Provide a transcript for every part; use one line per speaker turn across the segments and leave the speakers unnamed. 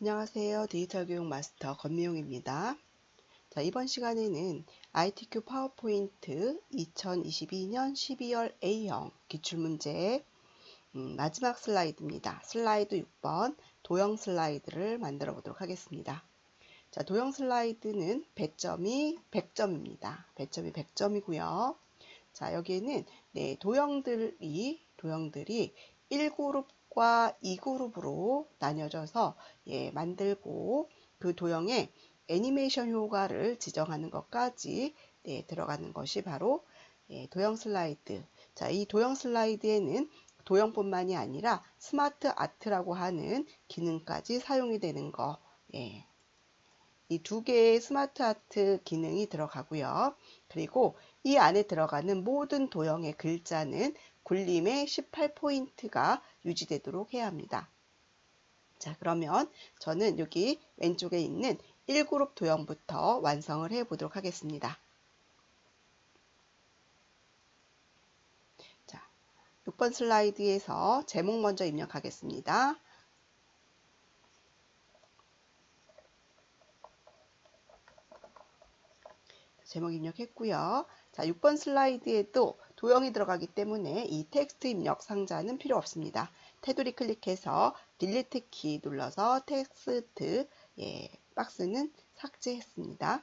안녕하세요. 디지털 교육 마스터 권미용입니다. 자, 이번 시간에는 ITQ 파워포인트 2022년 12월 A형 기출문제 마지막 슬라이드입니다. 슬라이드 6번 도형 슬라이드를 만들어 보도록 하겠습니다. 자, 도형 슬라이드는 배점이 100점입니다. 배점이 100점이고요. 자, 여기에는 도형들이 1그룹과 2그룹으로 나뉘어져서 만들고 그 도형에 애니메이션 효과를 지정하는 것까지 들어가는 것이 바로 도형 슬라이드. 자, 이 도형 슬라이드에는 도형뿐만이 아니라 스마트 아트라고 하는 기능까지 사용이 되는 거. 이 두 개의 스마트 아트 기능이 들어가고요. 그리고 이 안에 들어가는 모든 도형의 글자는 굴림의 18포인트가 유지되도록 해야 합니다. 자, 그러면 저는 여기 왼쪽에 있는 1그룹 도형부터 완성을 해 보도록 하겠습니다. 자, 6번 슬라이드에서 제목 먼저 입력하겠습니다. 제목 입력했고요. 자, 6번 슬라이드에도 도형이 들어가기 때문에 이 텍스트 입력 상자는 필요 없습니다. 테두리 클릭해서 딜리트 키 눌러서 텍스트 박스는 삭제했습니다.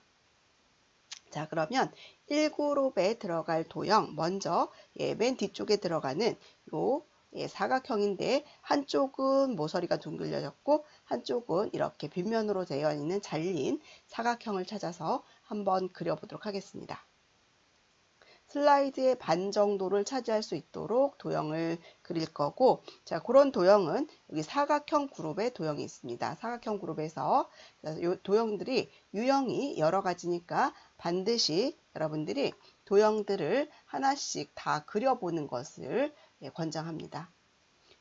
자, 그러면 1그룹에 들어갈 도형 먼저 맨 뒤쪽에 들어가는 요 사각형인데 한쪽은 모서리가 둥글려졌고 한쪽은 이렇게 빗면으로 되어 있는 잘린 사각형을 찾아서 한번 그려보도록 하겠습니다. 슬라이드의 반 정도를 차지할 수 있도록 도형을 그릴 거고, 자, 그런 도형은 여기 사각형 그룹의 도형이 있습니다. 사각형 그룹에서 이 도형들이 유형이 여러 가지니까 반드시 여러분들이 도형들을 하나씩 다 그려보는 것을 권장합니다.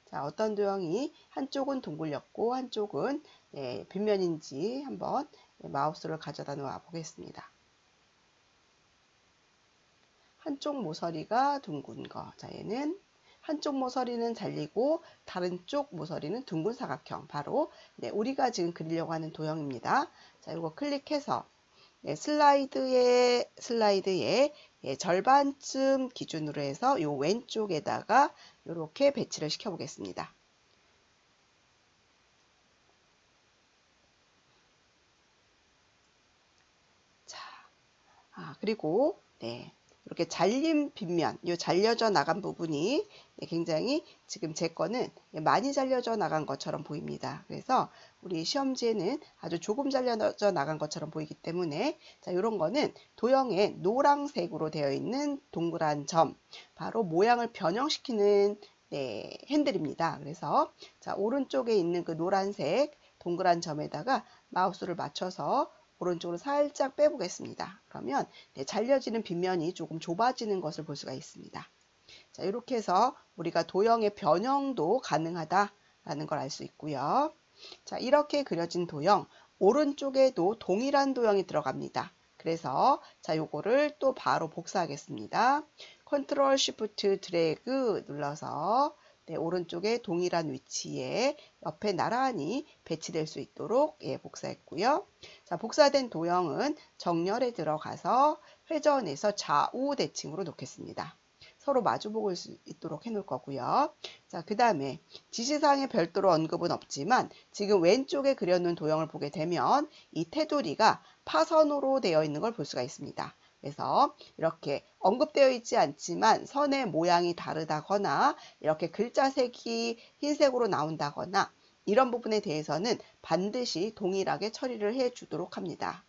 자, 어떤 도형이 한쪽은 둥글렸고 한쪽은 빗면인지 한번 마우스를 가져다 놓아 보겠습니다. 한쪽 모서리가 둥근 거. 자, 얘는 한쪽 모서리는 잘리고 다른 쪽 모서리는 둥근 사각형. 바로 우리가 지금 그리려고 하는 도형입니다. 자, 이거 클릭해서 슬라이드의 절반쯤 기준으로 해서 요 왼쪽에다가 이렇게 배치를 시켜 보겠습니다. 자, 그리고 이렇게 잘린 빗면, 이 잘려져 나간 부분이 굉장히 지금 제 거는 많이 잘려져 나간 것처럼 보입니다. 그래서 우리 시험지에는 아주 조금 잘려져 나간 것처럼 보이기 때문에 자, 이런 거는 도형에 노란색으로 되어 있는 동그란 점, 바로 모양을 변형시키는 핸들입니다. 그래서 자, 오른쪽에 있는 그 노란색 동그란 점에다가 마우스를 맞춰서 오른쪽으로 살짝 빼보겠습니다. 그러면 잘려지는 빗면이 조금 좁아지는 것을 볼 수가 있습니다. 자, 이렇게 해서 우리가 도형의 변형도 가능하다라는 걸 알 수 있고요. 자, 이렇게 그려진 도형, 오른쪽에도 동일한 도형이 들어갑니다. 그래서 자, 요거를 또 바로 복사하겠습니다. 컨트롤 쉬프트 드래그 눌러서 오른쪽에 동일한 위치에 옆에 나란히 배치될 수 있도록 복사했고요. 자, 복사된 도형은 정렬에 들어가서 회전해서 좌우 대칭으로 놓겠습니다. 서로 마주보고 수 있도록 해놓을 거고요. 자, 그 다음에 지시사항에 별도로 언급은 없지만 지금 왼쪽에 그려놓은 도형을 보게 되면 이 테두리가 파선으로 되어 있는 걸 볼 수가 있습니다. 그래서 이렇게 언급되어 있지 않지만 선의 모양이 다르다거나 이렇게 글자색이 흰색으로 나온다거나 이런 부분에 대해서는 반드시 동일하게 처리를 해 주도록 합니다.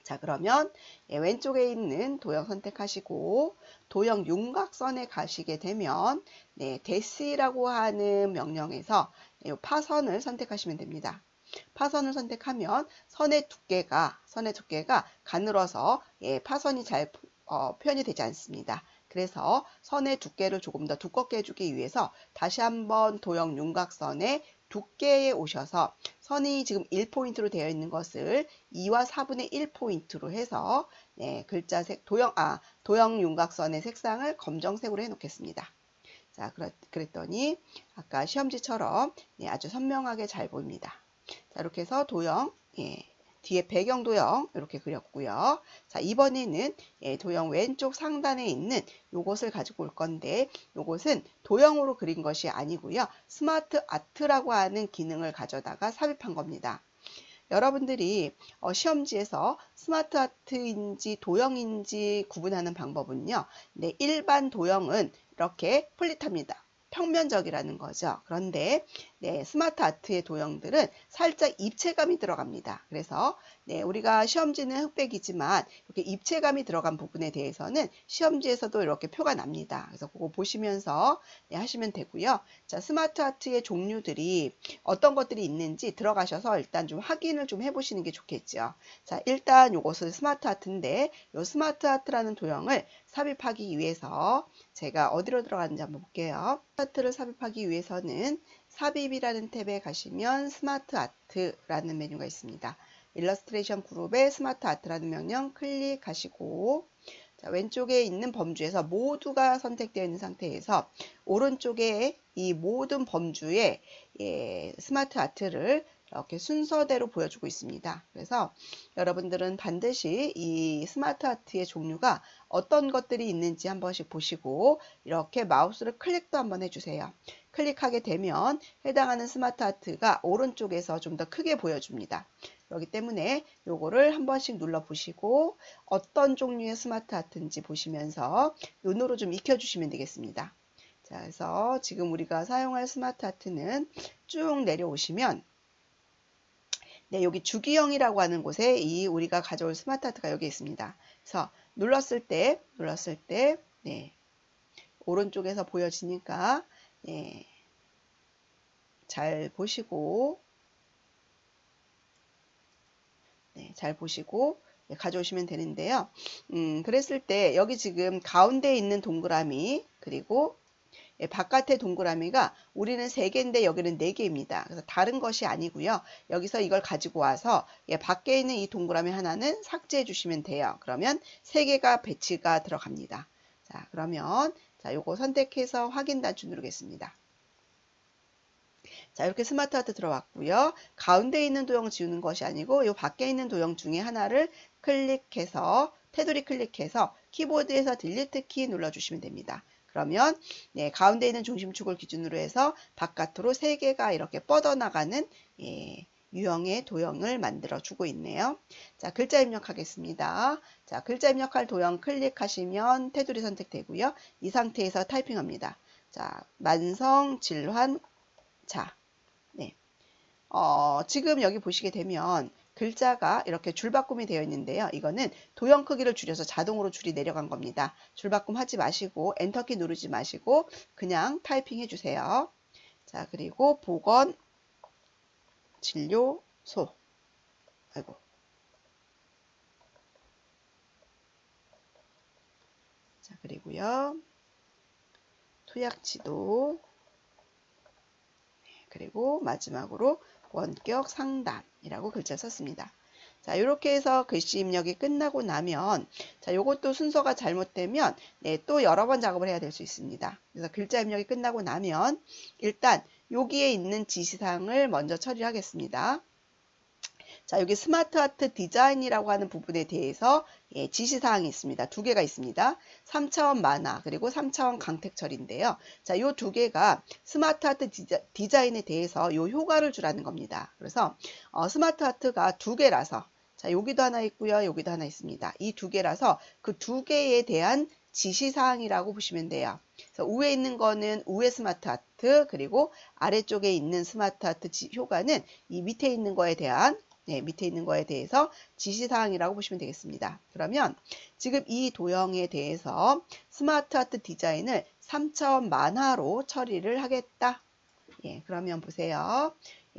자, 그러면 왼쪽에 있는 도형 선택하시고 도형 윤곽선에 가시게 되면 대시라고 하는 명령에서 파선을 선택하시면 됩니다. 파선을 선택하면 선의 두께가 가늘어서 파선이 잘 표현이 되지 않습니다. 그래서 선의 두께를 조금 더 두껍게 해주기 위해서 다시 한번 도형 윤곽선의 두께에 오셔서 선이 지금 1포인트로 되어 있는 것을 2와 4분의 1포인트로 해서 글자색 도형 윤곽선의 색상을 검정색으로 해 놓겠습니다. 자, 그랬더니 아까 시험지처럼 아주 선명하게 잘 보입니다. 자, 이렇게 해서 도형, 뒤에 배경 도형 이렇게 그렸고요. 자, 이번에는 도형 왼쪽 상단에 있는 요것을 가지고 올 건데, 요것은 도형으로 그린 것이 아니고요. 스마트 아트라고 하는 기능을 가져다가 삽입한 겁니다. 여러분들이 시험지에서 스마트 아트인지 도형인지 구분하는 방법은요. 네, 일반 도형은 이렇게 플릿합니다. 평면적이라는 거죠. 그런데 스마트 아트의 도형들은 살짝 입체감이 들어갑니다. 그래서 우리가 시험지는 흑백이지만 이렇게 입체감이 들어간 부분에 대해서는 시험지에서도 이렇게 표가 납니다. 그래서 그거 보시면서 하시면 되고요. 자, 스마트 아트의 종류들이 어떤 것들이 있는지 들어가셔서 일단 좀 확인을 좀 해보시는 게 좋겠죠. 자, 일단 요것은 스마트 아트인데, 요 스마트 아트라는 도형을 삽입하기 위해서 제가 어디로 들어가는지 한번 볼게요. 스마트를 삽입하기 위해서는 삽입이라는 탭에 가시면 스마트 아트라는 메뉴가 있습니다. 일러스트레이션 그룹에 스마트 아트라는 명령 클릭하시고, 자, 왼쪽에 있는 범주에서 모두가 선택되어 있는 상태에서 오른쪽에 이 모든 범주에 스마트 아트를 이렇게 순서대로 보여주고 있습니다. 그래서 여러분들은 반드시 이 스마트 아트의 종류가 어떤 것들이 있는지 한 번씩 보시고 이렇게 마우스를 클릭도 한번 해주세요. 클릭하게 되면 해당하는 스마트 아트가 오른쪽에서 좀 더 크게 보여줍니다. 그렇기 때문에 요거를 한 번씩 눌러 보시고 어떤 종류의 스마트 아트인지 보시면서 눈으로 좀 익혀주시면 되겠습니다. 자, 그래서 지금 우리가 사용할 스마트 아트는 쭉 내려오시면 여기 주기형이라고 하는 곳에 이 우리가 가져올 스마트 아트가 여기 있습니다. 그래서 눌렀을 때 오른쪽에서 보여지니까 잘 보시고 가져오시면 되는데요. 그랬을 때 여기 지금 가운데 있는 동그라미 그리고 바깥의 동그라미가 우리는 3개인데 여기는 4개입니다. 그래서 다른 것이 아니고요. 여기서 이걸 가지고 와서 밖에 있는 이 동그라미 하나는 삭제해 주시면 돼요. 그러면 3개가 배치가 들어갑니다. 자, 그러면 요거 선택해서 확인 단추 누르겠습니다. 자, 이렇게 스마트 아트 들어왔고요. 가운데 있는 도형 지우는 것이 아니고 이 밖에 있는 도형 중에 하나를 클릭해서 테두리 클릭해서 키보드에서 딜리트 키 눌러주시면 됩니다. 그러면 가운데 있는 중심축을 기준으로 해서 바깥으로 3개가 이렇게 뻗어나가는 유형의 도형을 만들어 주고 있네요. 자, 글자 입력하겠습니다. 자, 글자 입력할 도형 클릭하시면 테두리 선택되고요. 이 상태에서 타이핑합니다. 자, 만성 질환 자, 지금 여기 보시게 되면 글자가 이렇게 줄바꿈이 되어 있는데요. 이거는 도형 크기를 줄여서 자동으로 줄이 내려간 겁니다. 줄바꿈 하지 마시고 엔터키 누르지 마시고 그냥 타이핑 해주세요. 자, 그리고 보건 진료소 자, 그리고요. 투약지도 그리고 마지막으로 원격 상담이라고 글자를 썼습니다. 자, 이렇게 해서 글씨 입력이 끝나고 나면 자, 요것도 순서가 잘못되면 또 여러 번 작업을 해야 될 수 있습니다. 그래서 글자 입력이 끝나고 나면 일단 여기에 있는 지시사항을 먼저 처리하겠습니다. 자, 여기 스마트 아트 디자인이라고 하는 부분에 대해서 지시사항이 있습니다. 2개가 있습니다. 3차원 만화 그리고 3차원 강택 처리인데요. 자, 요 2개가 스마트 아트 디자인에 대해서 요 효과를 주라는 겁니다. 그래서 스마트 아트가 2개라서 자, 여기도 하나 있고요. 여기도 하나 있습니다. 이 2개라서 그 2개에 대한 지시사항이라고 보시면 돼요. 그래서 위에 있는 거는 위에 스마트 아트 그리고 아래쪽에 있는 스마트 아트 효과는 이 밑에 있는 거에 대한 밑에 있는 거에 대해서 지시사항이라고 보시면 되겠습니다. 그러면 지금 이 도형에 대해서 스마트 아트 디자인을 3차원 만화로 처리를 하겠다. 그러면 보세요.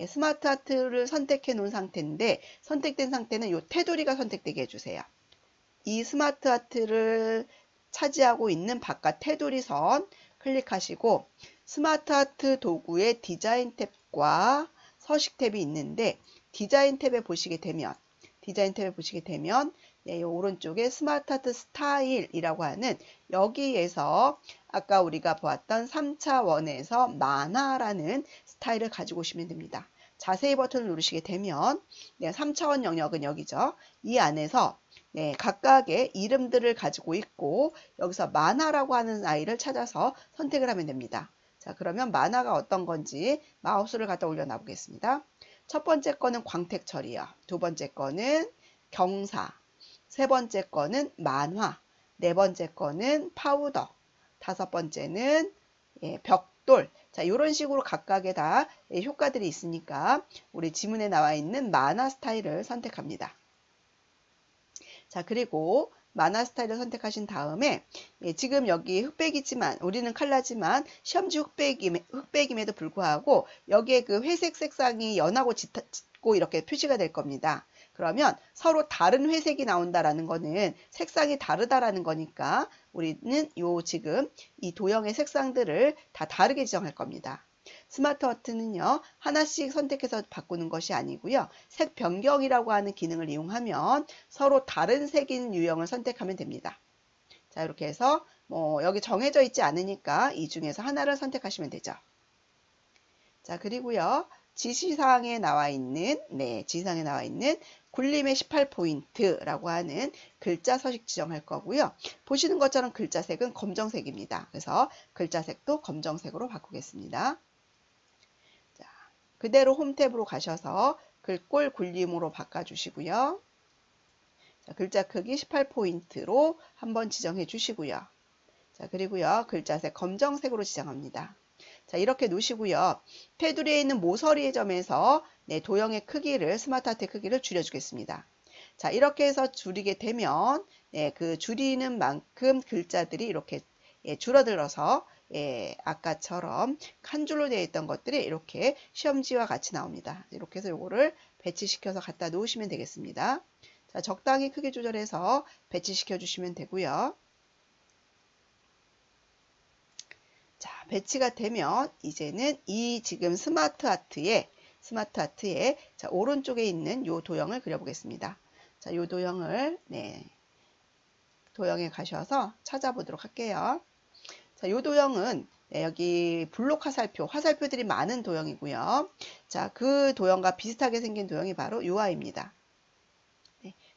스마트 아트를 선택해 놓은 상태인데 선택된 상태는 이 테두리가 선택되게 해주세요. 이 스마트 아트를 차지하고 있는 바깥 테두리 선 클릭하시고 스마트 아트 도구의 디자인 탭과 서식 탭이 있는데 디자인 탭에 보시게 되면 이 오른쪽에 스마트 아트 스타일이라고 하는 여기에서 아까 우리가 보았던 3차원에서 만화라는 스타일을 가지고 오시면 됩니다. 자세히 버튼을 누르시게 되면 3차원 영역은 여기죠. 이 안에서 각각의 이름들을 가지고 있고 여기서 만화라고 하는 아이를 찾아서 선택을 하면 됩니다. 자, 그러면 만화가 어떤 건지 마우스를 갖다 올려놔 보겠습니다. 첫 번째 거는 광택철이요. 두 번째 거는 경사, 세 번째 거는 만화, 네 번째 거는 파우더, 다섯 번째는 벽돌. 자, 이런 식으로 각각의 다 효과들이 있으니까 우리 지문에 나와 있는 만화 스타일을 선택합니다. 자, 그리고 만화 스타일을 선택하신 다음에 지금 여기 흑백이지만 우리는 칼라지만 시험지 흑백임에도 불구하고 여기에 그 회색 색상이 연하고 짙고 이렇게 표시가 될 겁니다. 그러면 서로 다른 회색이 나온다라는 거는 색상이 다르다라는 거니까 우리는 지금 이 도형의 색상들을 다 다르게 지정할 겁니다. 스마트 허트는요, 하나씩 선택해서 바꾸는 것이 아니고요. 색 변경이라고 하는 기능을 이용하면 서로 다른 색인 유형을 선택하면 됩니다. 자, 이렇게 해서 여기 정해져 있지 않으니까 이 중에서 하나를 선택하시면 되죠. 자, 그리고요. 지시사항에 나와 있는 굴림의 18포인트라고 하는 글자 서식 지정할 거고요. 보시는 것처럼 글자색은 검정색입니다. 그래서 글자색도 검정색으로 바꾸겠습니다. 그대로 홈 탭으로 가셔서 글꼴 굴림으로 바꿔주시고요. 자, 글자 크기 18포인트로 한번 지정해 주시고요. 자, 그리고요. 글자색 검정색으로 지정합니다. 자, 이렇게 놓으시고요. 테두리에 있는 모서리의 점에서 도형의 크기를, 스마트 하트의 크기를 줄여주겠습니다. 자, 이렇게 해서 줄이게 되면 그 줄이는 만큼 글자들이 이렇게 줄어들어서 아까처럼 한 줄로 되어 있던 것들이 이렇게 시험지와 같이 나옵니다. 이렇게 해서 요거를 배치시켜서 갖다 놓으시면 되겠습니다. 자, 적당히 크기 조절해서 배치시켜 주시면 되고요. 자, 배치가 되면 이제는 이 지금 스마트 하트에 자, 오른쪽에 있는 요 도형을 그려보겠습니다. 자, 요 도형을 도형에 가셔서 찾아보도록 할게요. 자, 요 도형은 여기 블록 화살표들이 많은 도형이고요. 자, 그 도형과 비슷하게 생긴 도형이 바로 요 아이입니다.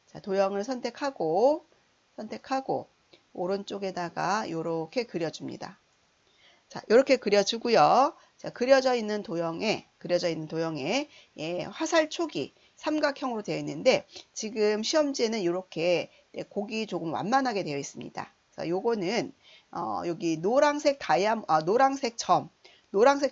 자, 도형을 선택하고 오른쪽에다가 요렇게 그려줍니다. 자, 이렇게 그려주고요. 자, 그려져 있는 도형에 화살촉이 삼각형으로 되어 있는데 지금 시험지에는 이렇게 곡이 조금 완만하게 되어 있습니다. 자, 요거는 여기 노란색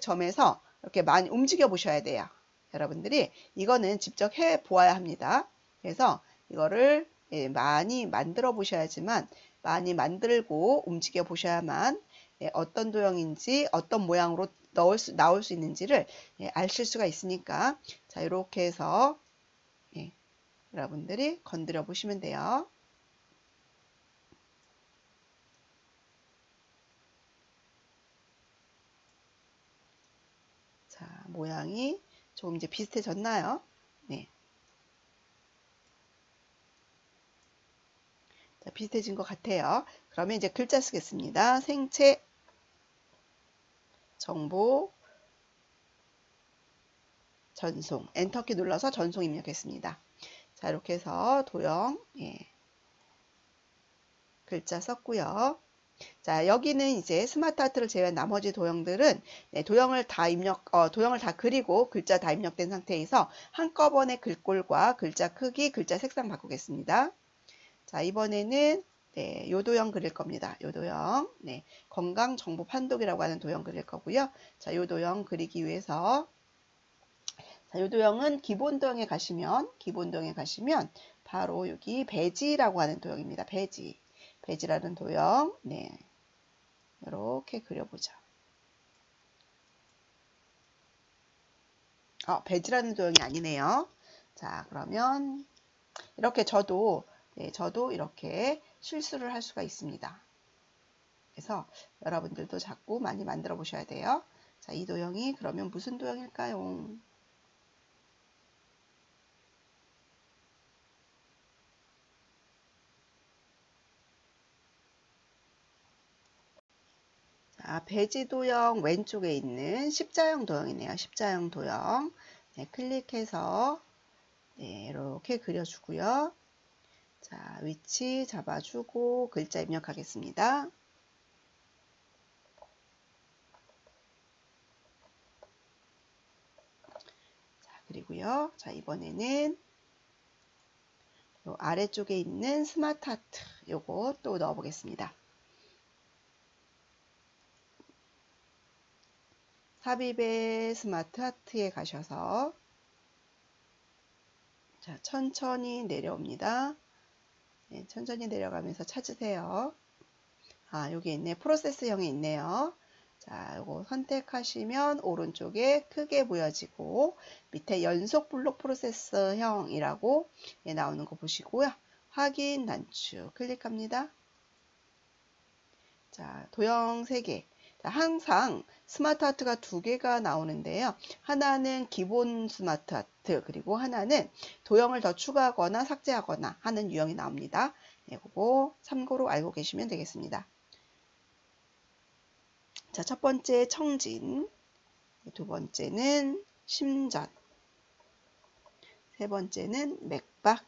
점에서 이렇게 많이 움직여 보셔야 돼요. 여러분들이 이거는 직접 해 보아야 합니다. 그래서 이거를 많이 만들어 보셔야지만 많이 만들고 움직여 보셔야만 어떤 도형인지 어떤 모양으로 나올 수 있는지를 아실 수가 있으니까 자, 이렇게 해서 여러분들이 건드려 보시면 돼요. 자, 모양이 조금 이제 비슷해졌나요? 네. 자, 비슷해진 것 같아요. 그러면 이제 글자 쓰겠습니다. 생체 정보 전송 엔터키 눌러서 전송 입력했습니다. 자, 이렇게 해서 도형 글자 썼고요. 자, 여기는 이제 스마트 하트를 제외한 나머지 도형들은 도형을 다 그리고 글자 다 입력된 상태에서 한꺼번에 글꼴과 글자 크기, 글자 색상 바꾸겠습니다. 자, 이번에는 요 도형 그릴 겁니다. 요 도형. 건강 정보 판독이라고 하는 도형 그릴 거고요. 자, 요 도형 그리기 위해서 자, 요 도형은 기본 도형에 가시면 바로 여기 배지라고 하는 도형입니다. 배지라는 도형. 이렇게 그려보자. 배지라는 도형이 아니네요. 자, 그러면 이렇게 저도 이렇게 실수를 할 수가 있습니다. 그래서 여러분들도 자꾸 많이 만들어 보셔야 돼요. 자, 이 도형이 그러면 무슨 도형일까요? 자, 배지 도형 왼쪽에 있는 십자형 도형이네요. 십자형 도형. 네, 클릭해서 네, 이렇게 그려주고요. 자, 위치 잡아주고 글자 입력하겠습니다. 자, 그리고요. 자, 이번에는 요 아래쪽에 있는 스마트 하트 요거 또 넣어 보겠습니다. 삽입의 스마트 하트에 가셔서 자, 천천히 내려옵니다. 네, 천천히 내려가면서 찾으세요. 아, 여기 있네. 프로세스형이 있네요. 자, 요거 선택하시면 오른쪽에 크게 보여지고 밑에 연속 블록 프로세스형이라고 나오는 거 보시고요. 확인 단축 클릭합니다. 자, 도형 3개. 자, 항상 스마트 하트가 2개가 나오는데요. 하나는 기본 스마트 하트, 그리고 하나는 도형을 더 추가하거나 삭제하거나 하는 유형이 나옵니다. 네, 그거 참고로 알고 계시면 되겠습니다. 자, 첫 번째 청진, 두 번째는 심전, 세 번째는 맥박.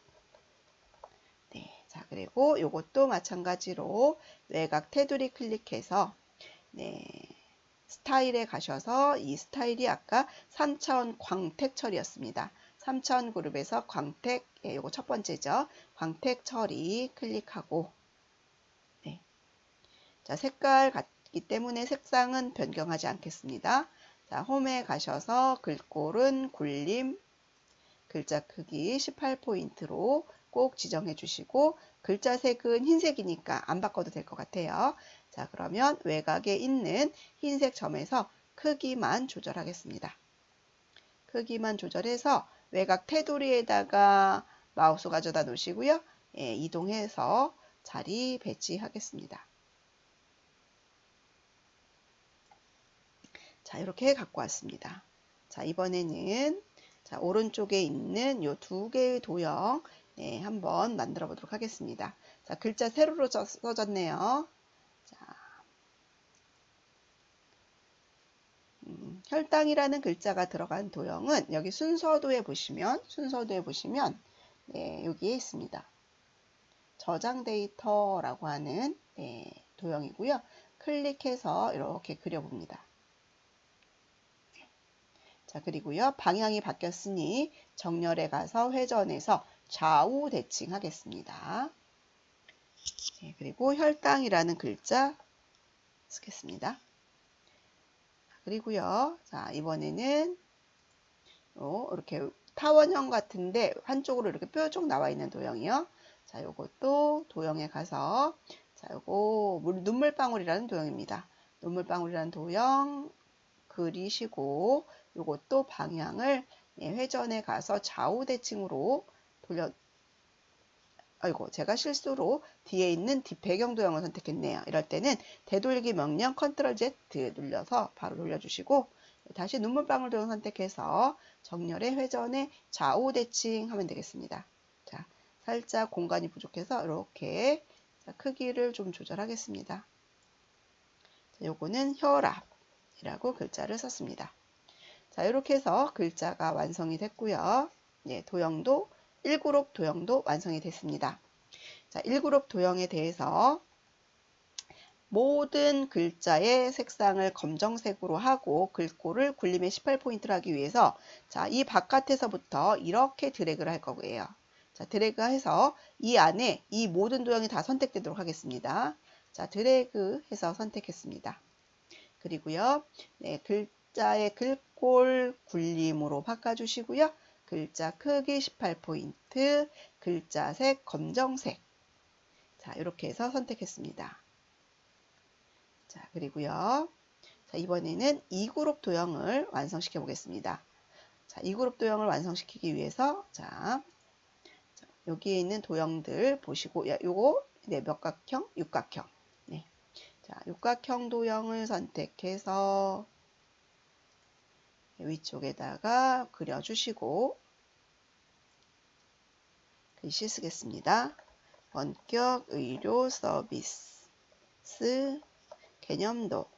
네, 자, 그리고 요것도 마찬가지로 외곽 테두리 클릭해서 네, 스타일에 가셔서 이 스타일이 아까 3차원 광택 처리였습니다. 3차원 그룹에서 광택, 예, 요거 첫 번째죠. 광택 처리 클릭하고 네. 자, 색깔 같기 때문에 색상은 변경하지 않겠습니다. 자, 홈에 가셔서 글꼴은 굴림, 글자 크기 18포인트로 꼭 지정해 주시고 글자 색은 흰색이니까 안 바꿔도 될 것 같아요. 자, 그러면 외곽에 있는 흰색 점에서 크기만 조절하겠습니다. 크기만 조절해서 외곽 테두리에다가 마우스 가져다 놓으시고요. 예, 이동해서 자리 배치하겠습니다. 자, 이렇게 갖고 왔습니다. 자, 이번에는 자, 오른쪽에 있는 요 2개의 도형 네, 한번 만들어 보도록 하겠습니다. 자, 글자 세로로 써졌네요. 자, 혈당이라는 글자가 들어간 도형은 여기 순서도에 보시면 네, 여기에 있습니다. 저장 데이터라고 하는 네, 도형이고요. 클릭해서 이렇게 그려봅니다. 자, 그리고요. 방향이 바뀌었으니 정렬에 가서 회전해서 좌우 대칭하겠습니다. 네, 그리고 혈당이라는 글자 쓰겠습니다. 그리고요. 자, 이번에는 이렇게 타원형 같은데 한쪽으로 이렇게 뾰족 나와 있는 도형이요. 자, 요것도 도형에 가서 자, 요거 눈물방울이라는 도형입니다. 눈물방울이라는 도형 그리시고 요것도 방향을 회전에 가서 좌우 대칭으로 돌려 아이고 제가 실수로 뒤에 있는 배경 도형을 선택했네요. 이럴 때는 되돌리기 명령 컨트롤 Z 눌러서 바로 돌려주시고 다시 눈물방울 도형 선택해서 정렬의 회전에 좌우 대칭 하면 되겠습니다. 자, 살짝 공간이 부족해서 이렇게 크기를 좀 조절하겠습니다. 자, 요거는 혈압이라고 글자를 썼습니다. 자, 이렇게 해서 글자가 완성이 됐고요. 예, 도형도 1그룹 도형도 완성이 됐습니다. 자, 1그룹 도형에 대해서 모든 글자의 색상을 검정색으로 하고 글꼴을 굴림의 18포인트로 하기 위해서 자, 이 바깥에서부터 이렇게 드래그를 할 거고요. 자, 드래그해서 이 안에 이 모든 도형이 다 선택되도록 하겠습니다. 자, 드래그해서 선택했습니다. 그리고요. 네, 글자의 글꼴 굴림으로 바꿔주시고요. 글자 크기 18포인트, 글자 색 검정색. 자, 이렇게 해서 선택했습니다. 자, 그리고요. 자, 이번에는 2그룹 도형을 완성시켜 보겠습니다. 자, 2그룹 도형을 완성시키기 위해서 자, 여기에 있는 도형들 보시고 요거 네, 몇각형, 육각형. 네. 자, 육각형 도형을 선택해서 위쪽에다가 그려주시고 글씨 쓰겠습니다. 원격 의료 서비스 개념도.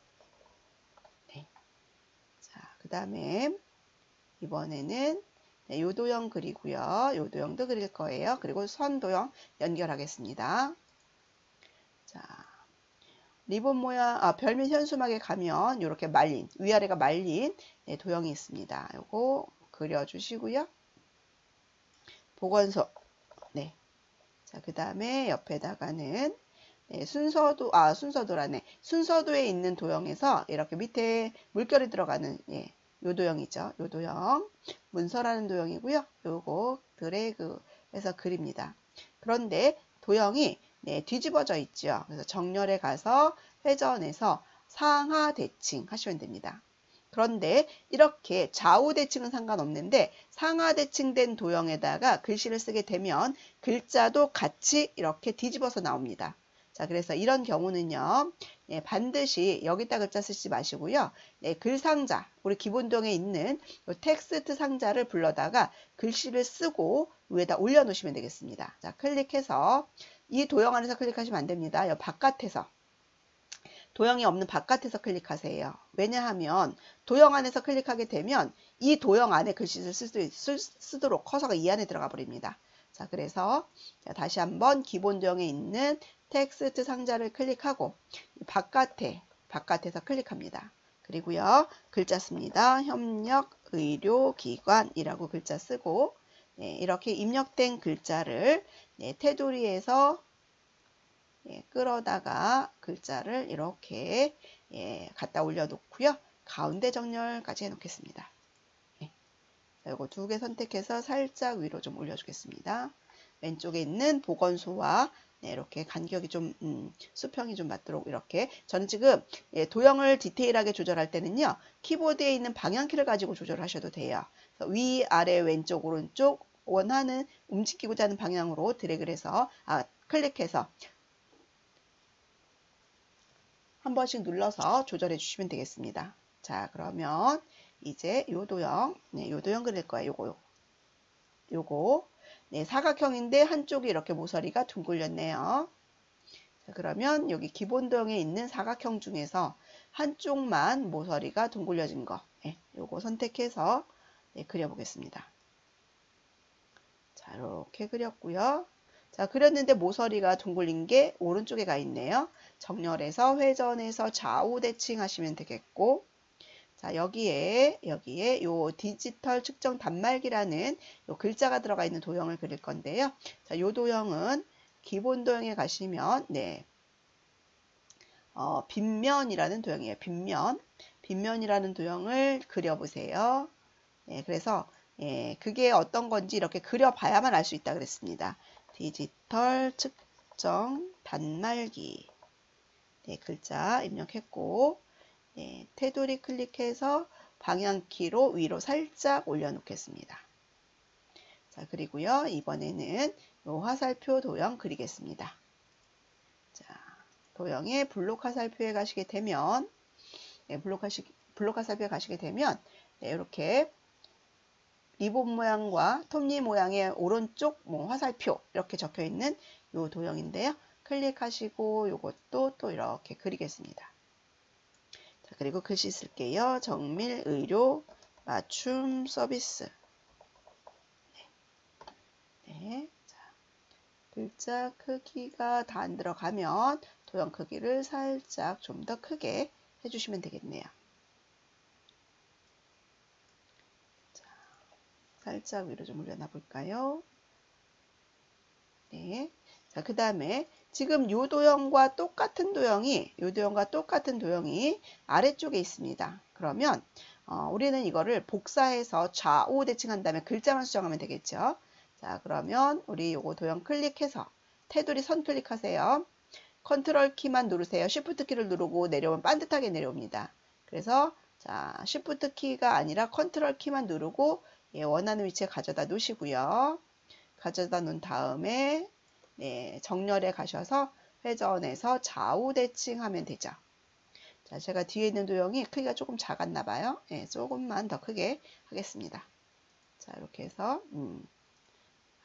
네. 자, 그 다음에 이번에는 네, 요 도형 그리고요. 요 도형도 그릴 거예요. 그리고 선 도형 연결하겠습니다. 자, 리본 모양, 별면 현수막에 가면 이렇게 말린, 위아래가 말린 네, 도형이 있습니다. 요거 그려주시고요. 보건소. 네. 자, 그 다음에 옆에다가는 네, 순서도라네. 순서도에 있는 도형에서 이렇게 밑에 물결이 들어가는 예, 요 도형이죠. 요 도형. 문서라는 도형이고요. 요거 드래그해서 그립니다. 그런데 도형이 네, 뒤집어져 있죠. 그래서 정렬에 가서 회전해서 상하 대칭 하시면 됩니다. 그런데 이렇게 좌우 대칭은 상관없는데 상하 대칭된 도형에다가 글씨를 쓰게 되면 글자도 같이 이렇게 뒤집어서 나옵니다. 자, 그래서 이런 경우는요, 예, 반드시 여기다 글자 쓰지 마시고요. 예, 글 상자, 우리 기본도형에 있는 텍스트 상자를 불러다가 글씨를 쓰고 위에다 올려놓으시면 되겠습니다. 자, 클릭해서 이 도형 안에서 클릭하시면 안 됩니다. 바깥에서. 도형이 없는 바깥에서 클릭하세요. 왜냐하면 도형 안에서 클릭하게 되면 이 도형 안에 글씨를 쓰도록 커서가 이 안에 들어가 버립니다. 자, 그래서 다시 한번 기본 도형에 있는 텍스트 상자를 클릭하고 바깥에서 클릭합니다. 그리고요, 글자 씁니다. 협력 의료기관이라고 글자 쓰고 네, 이렇게 입력된 글자를 네, 테두리에서 예, 끌어다가 글자를 이렇게 예, 갖다 올려놓고요. 가운데 정렬까지 해놓겠습니다. 예. 이거 두 개 선택해서 살짝 위로 좀 올려주겠습니다. 왼쪽에 있는 보건소와 네, 이렇게 간격이 좀 수평이 좀 맞도록 이렇게 저는 지금 예, 도형을 디테일하게 조절할 때는요. 키보드에 있는 방향키를 가지고 조절하셔도 돼요. 위, 아래, 왼쪽, 오른쪽 원하는 움직이고자 하는 방향으로 드래그를 해서 클릭해서 한 번씩 눌러서 조절해 주시면 되겠습니다. 자, 그러면 이제 요 도형, 네, 요 도형 그릴 거예요. 요거. 네, 사각형인데 한쪽이 이렇게 모서리가 둥글렸네요. 자, 그러면 여기 기본 도형에 있는 사각형 중에서 한쪽만 모서리가 둥글려진 거, 네, 요거 선택해서 네, 그려보겠습니다. 자, 이렇게 그렸고요. 자, 그렸는데 모서리가 둥글린 게 오른쪽에 가 있네요. 정렬해서 회전해서 좌우 대칭 하시면 되겠고, 자, 여기에 요 디지털 측정 단말기라는 요 글자가 들어가 있는 도형을 그릴 건데요. 자, 요 도형은 기본 도형에 가시면, 네, 빗면이라는 도형이에요. 빗면이라는 도형을 그려보세요. 네, 그래서, 예, 그게 어떤 건지 이렇게 그려봐야만 알 수 있다 그랬습니다. 디지털 측정 단말기. 네, 글자 입력했고, 네, 테두리 클릭해서 방향키로 위로 살짝 올려놓겠습니다. 자, 그리고요, 이번에는 요 화살표 도형 그리겠습니다. 자, 도형의 블록 화살표에 가시게 되면, 네, 블록 화살표에 가시게 되면, 네, 이렇게 리본 모양과 톱니 모양의 오른쪽 화살표 이렇게 적혀 있는 요 도형인데요. 클릭하시고 요것도 또 이렇게 그리겠습니다. 자, 그리고 글씨 쓸게요. 정밀 의료 맞춤 서비스. 네. 자, 글자 크기가 다 안 들어가면 도형 크기를 살짝 좀 더 크게 해주시면 되겠네요. 살짝 위로 좀 올려놔 볼까요? 네. 자, 그 다음에 지금 요 도형과 똑같은 도형이 아래쪽에 있습니다. 그러면 우리는 이거를 복사해서 좌우 대칭한 다음에 글자만 수정하면 되겠죠. 자, 그러면 우리 요거 도형 클릭해서 테두리 선 클릭하세요. 컨트롤 키만 누르세요. 쉬프트 키를 누르고 내려오면 반듯하게 내려옵니다. 그래서 자, 쉬프트 키가 아니라 컨트롤 키만 누르고 예, 원하는 위치에 가져다 놓으시고요. 가져다 놓은 다음에 네, 정렬에 가셔서 회전해서 좌우 대칭하면 되죠. 자, 제가 뒤에 있는 도형이 크기가 조금 작았나 봐요. 네, 조금만 더 크게 하겠습니다. 자, 이렇게 해서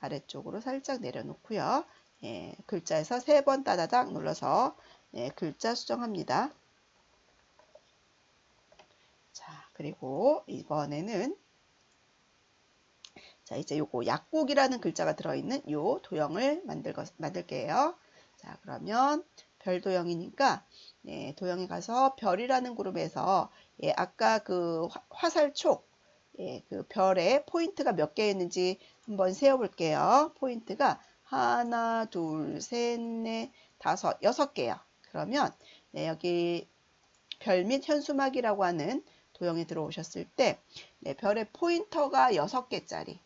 아래쪽으로 살짝 내려놓고요. 예, 글자에서 3번 따다닥 눌러서 네, 글자 수정합니다. 자, 그리고 이번에는 자, 이제 요거 약국이라는 글자가 들어있는 요 도형을 만들게요. 자, 그러면 별 도형이니까 네, 도형에 가서 별이라는 그룹에서 예, 아까 그 화살촉 예, 그 별에 포인트가 몇 개 있는지 한번 세어볼게요. 포인트가 하나, 둘, 셋, 넷, 다섯, 6개요. 그러면 네, 여기 별 및 현수막이라고 하는 도형에 들어오셨을 때 네, 별의 포인터가 6개짜리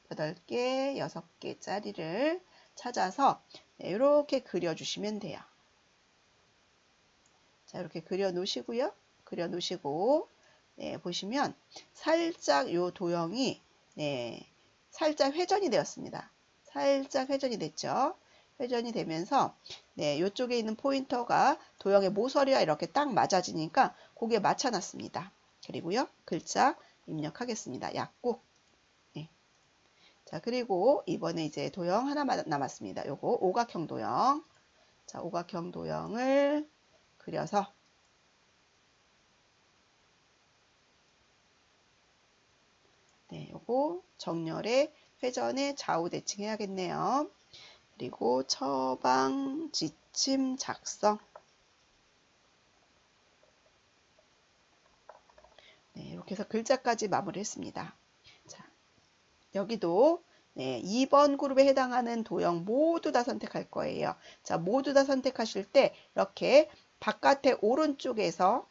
8개, 6개짜리를 찾아서 네, 이렇게 그려주시면 돼요. 자, 이렇게 그려 놓으시고요. 그려 놓으시고 네, 보시면 살짝 요 도형이 네, 살짝 회전이 되었습니다. 살짝 회전이 됐죠. 회전이 되면서 네, 이쪽에 있는 포인터가 도형의 모서리와 이렇게 딱 맞아지니까 거기에 맞춰놨습니다. 그리고요, 글자 입력하겠습니다. 약국. 네. 자, 그리고 이번에 이제 도형 하나 남았습니다. 요거 오각형 도형. 자, 오각형 도형을 그려서 네, 요거 정렬의 회전의 좌우 대칭 해야겠네요. 그리고 처방, 지침, 작성. 네, 이렇게 해서 글자까지 마무리했습니다. 자, 여기도 네, 2번 그룹에 해당하는 도형 모두 다 선택할 거예요. 자, 모두 다 선택하실 때 이렇게 바깥에 오른쪽에서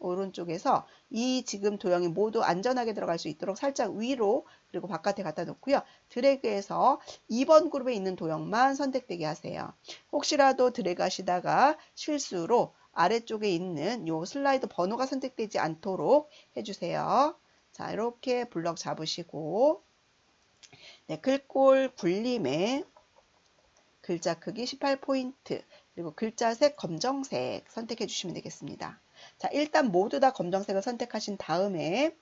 이 지금 도형이 모두 안전하게 들어갈 수 있도록 살짝 위로 그리고 바깥에 갖다 놓고요. 드래그해서 2번 그룹에 있는 도형만 선택되게 하세요. 혹시라도 드래그 하시다가 실수로 아래쪽에 있는 요 슬라이드 번호가 선택되지 않도록 해주세요. 자, 이렇게 블럭 잡으시고 네, 글꼴 굴림에 글자 크기 18포인트 그리고 글자색 검정색 선택해 주시면 되겠습니다. 자, 일단 모두 다 검정색을 선택하신 다음에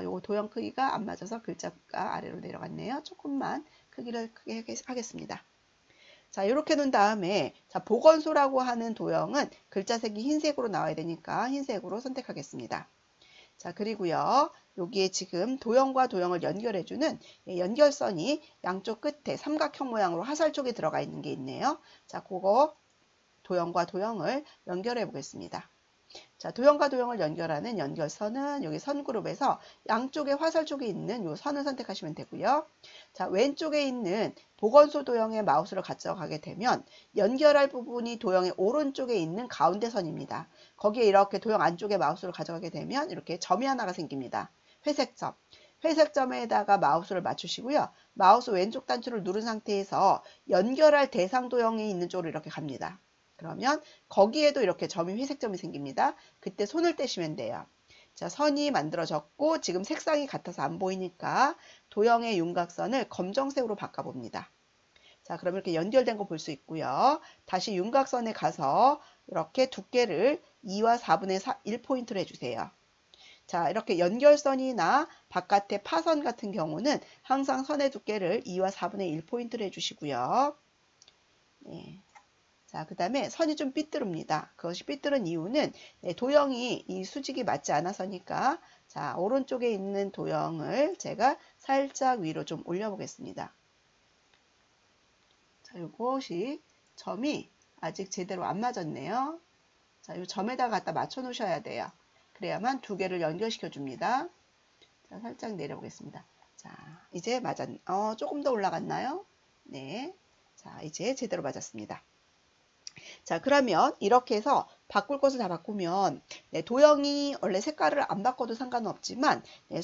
요거 도형 크기가 안 맞아서 글자가 아래로 내려갔네요. 조금만 크기를 크게 하겠습니다. 자, 이렇게 놓은 다음에 자, 보건소라고 하는 도형은 글자색이 흰색으로 나와야 되니까 흰색으로 선택하겠습니다. 자, 그리고요. 여기에 지금 도형과 도형을 연결해주는 연결선이 양쪽 끝에 삼각형 모양으로 화살 쪽에 들어가 있는 게 있네요. 자, 그거 도형과 도형을 연결해 보겠습니다. 자, 도형과 도형을 연결하는 연결선은 여기 선 그룹에서 양쪽에 화살 쪽에 있는 요 선을 선택하시면 되고요. 자, 왼쪽에 있는 보건소 도형에 마우스를 가져가게 되면 연결할 부분이 도형의 오른쪽에 있는 가운데 선입니다. 거기에 이렇게 도형 안쪽에 마우스를 가져가게 되면 이렇게 점이 하나가 생깁니다. 회색점. 회색점에다가 마우스를 맞추시고요. 마우스 왼쪽 단추를 누른 상태에서 연결할 대상 도형이 있는 쪽으로 이렇게 갑니다. 그러면 거기에도 이렇게 점이 회색점이 생깁니다. 그때 손을 떼시면 돼요. 자, 선이 만들어졌고 지금 색상이 같아서 안 보이니까 도형의 윤곽선을 검정색으로 바꿔봅니다. 자, 그럼 이렇게 연결된 거 볼 수 있고요. 다시 윤곽선에 가서 이렇게 두께를 2와 4분의 1포인트로 해주세요. 자, 이렇게 연결선이나 바깥의 파선 같은 경우는 항상 선의 두께를 2와 4분의 1포인트로 해주시고요. 네. 자, 그 다음에 선이 좀 삐뚤입니다. 그것이 삐뚤은 이유는 도형이 이 수직이 맞지 않아서니까 자, 오른쪽에 있는 도형을 제가 살짝 위로 좀 올려보겠습니다. 자, 이것이 점이 아직 제대로 안 맞았네요. 자, 이 점에다 갖다 맞춰 놓으셔야 돼요. 그래야만 두 개를 연결시켜 줍니다. 자, 살짝 내려보겠습니다. 자, 이제 조금 더 올라갔나요? 네. 자, 이제 제대로 맞았습니다. 자, 그러면 이렇게 해서 바꿀 것을 다 바꾸면 네, 도형이 원래 색깔을 안 바꿔도 상관은 없지만 네,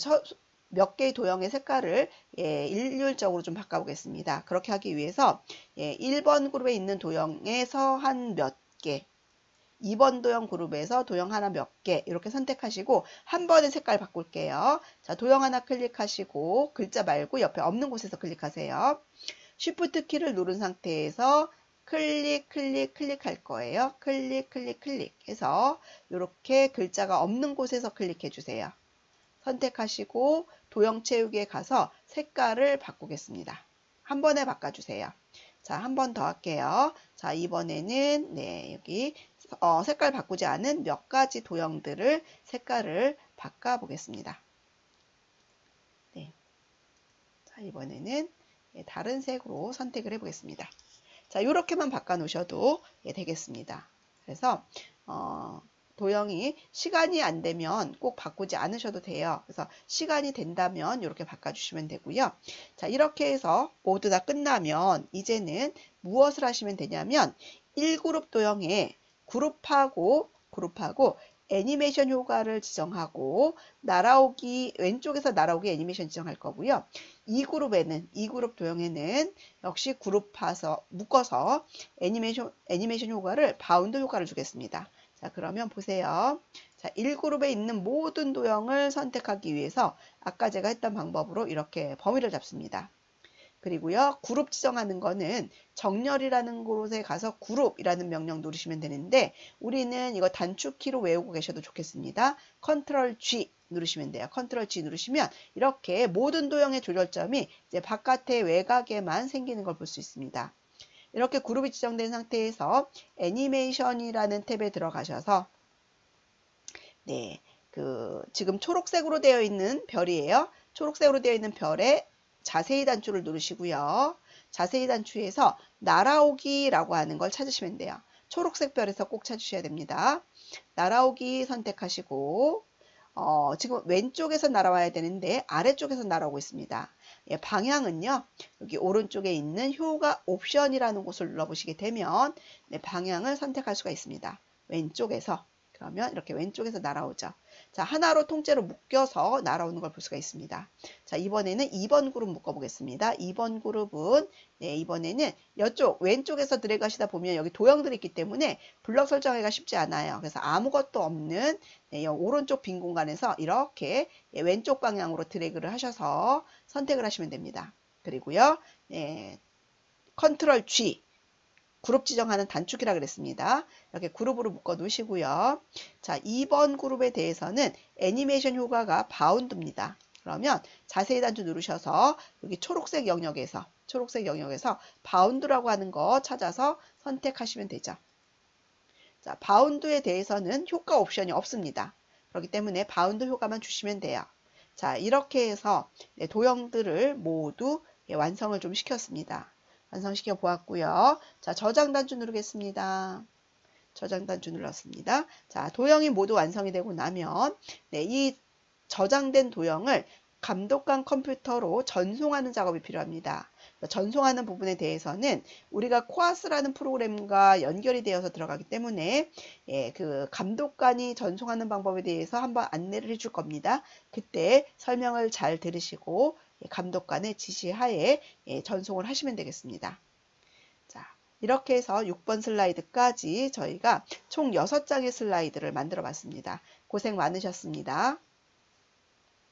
몇 개의 도형의 색깔을 일률적으로 좀 바꿔보겠습니다. 그렇게 하기 위해서 1번 그룹에 있는 도형에서 한 몇 개, 2번 도형 그룹에서 도형 하나 몇 개 이렇게 선택하시고 한 번에 색깔 바꿀게요. 자, 도형 하나 클릭하시고 글자 말고 옆에 없는 곳에서 클릭하세요. Shift 키를 누른 상태에서 클릭할 거예요. 클릭 해서 이렇게 글자가 없는 곳에서 클릭해 주세요. 선택하시고 도형 채우기에 가서 색깔을 바꾸겠습니다. 한 번에 바꿔주세요. 자, 한 번 더 할게요. 자, 이번에는 네, 여기 색깔 바꾸지 않은 몇 가지 도형들을 색깔을 바꿔 보겠습니다. 자, 이번에는 다른 색으로 선택을 해 보겠습니다. 자, 이렇게만 바꿔 놓으셔도 되겠습니다. 그래서 도형이 시간이 안 되면 꼭 바꾸지 않으셔도 돼요. 그래서 시간이 된다면 이렇게 바꿔주시면 되고요. 자, 이렇게 해서 모두 다 끝나면 이제는 무엇을 하시면 되냐면 1그룹 도형에 그룹하고 애니메이션 효과를 지정하고 날아오기 왼쪽에서 날아오기 애니메이션 지정할 거고요. 2그룹 도형에는 역시 묶어서 애니메이션 효과를 바운드 효과를 주겠습니다. 자, 그러면 보세요. 자, 1그룹에 있는 모든 도형을 선택하기 위해서 아까 제가 했던 방법으로 이렇게 범위를 잡습니다. 그리고요, 그룹 지정하는 거는 정렬이라는 곳에 가서 그룹이라는 명령 누르시면 되는데 우리는 이거 단축키로 외우고 계셔도 좋겠습니다. 컨트롤 G 누르시면 돼요. 컨트롤 G 누르시면 이렇게 모든 도형의 조절점이 이제 바깥의 외곽에만 생기는 걸 볼 수 있습니다. 이렇게 그룹이 지정된 상태에서 애니메이션이라는 탭에 들어가셔서 지금 초록색으로 되어 있는 별이에요. 초록색으로 되어 있는 별에 자세히 단추를 누르시고요. 자세히 단추에서 날아오기라고 하는 걸 찾으시면 돼요. 초록색 별에서 꼭 찾으셔야 됩니다. 날아오기 선택하시고 지금 왼쪽에서 날아와야 되는데 아래쪽에서 날아오고 있습니다. 방향은요. 여기 오른쪽에 있는 효과 옵션이라는 곳을 눌러보시게 되면 방향을 선택할 수가 있습니다. 왼쪽에서. 그러면 이렇게 왼쪽에서 날아오죠. 자, 하나로 통째로 묶여서 날아오는 걸 볼 수가 있습니다. 자, 이번에는 2번 그룹 묶어보겠습니다. 2번 그룹은 이번에는 이쪽 왼쪽에서 드래그 하시다 보면 여기 도형들이 있기 때문에 블럭 설정하기가 쉽지 않아요. 그래서 아무것도 없는 오른쪽 빈 공간에서 이렇게 왼쪽 방향으로 드래그를 하셔서 선택을 하시면 됩니다. 그리고요, 컨트롤 G 그룹 지정하는 단축키라 그랬습니다. 이렇게 그룹으로 묶어 놓으시고요. 자, 2번 그룹에 대해서는 애니메이션 효과가 바운드입니다. 그러면 자세히 단추 누르셔서 여기 초록색 영역에서 바운드라고 하는 거 찾아서 선택하시면 되죠. 자, 바운드에 대해서는 효과 옵션이 없습니다. 그렇기 때문에 바운드 효과만 주시면 돼요. 자, 이렇게 해서 도형들을 모두 완성을 좀 시켰습니다. 완성시켜 보았고요. 자, 저장 단추 누르겠습니다. 저장 단추 눌렀습니다. 자, 도형이 모두 완성이 되고 나면 이 저장된 도형을 감독관 컴퓨터로 전송하는 작업이 필요합니다. 전송하는 부분에 대해서는 우리가 코아스라는 프로그램과 연결이 되어서 들어가기 때문에 그 감독관이 전송하는 방법에 대해서 한번 안내를 해줄 겁니다. 그때 설명을 잘 들으시고 감독관의 지시하에 전송을 하시면 되겠습니다. 자, 이렇게 해서 6번 슬라이드까지 저희가 총 6장의 슬라이드를 만들어 봤습니다. 고생 많으셨습니다.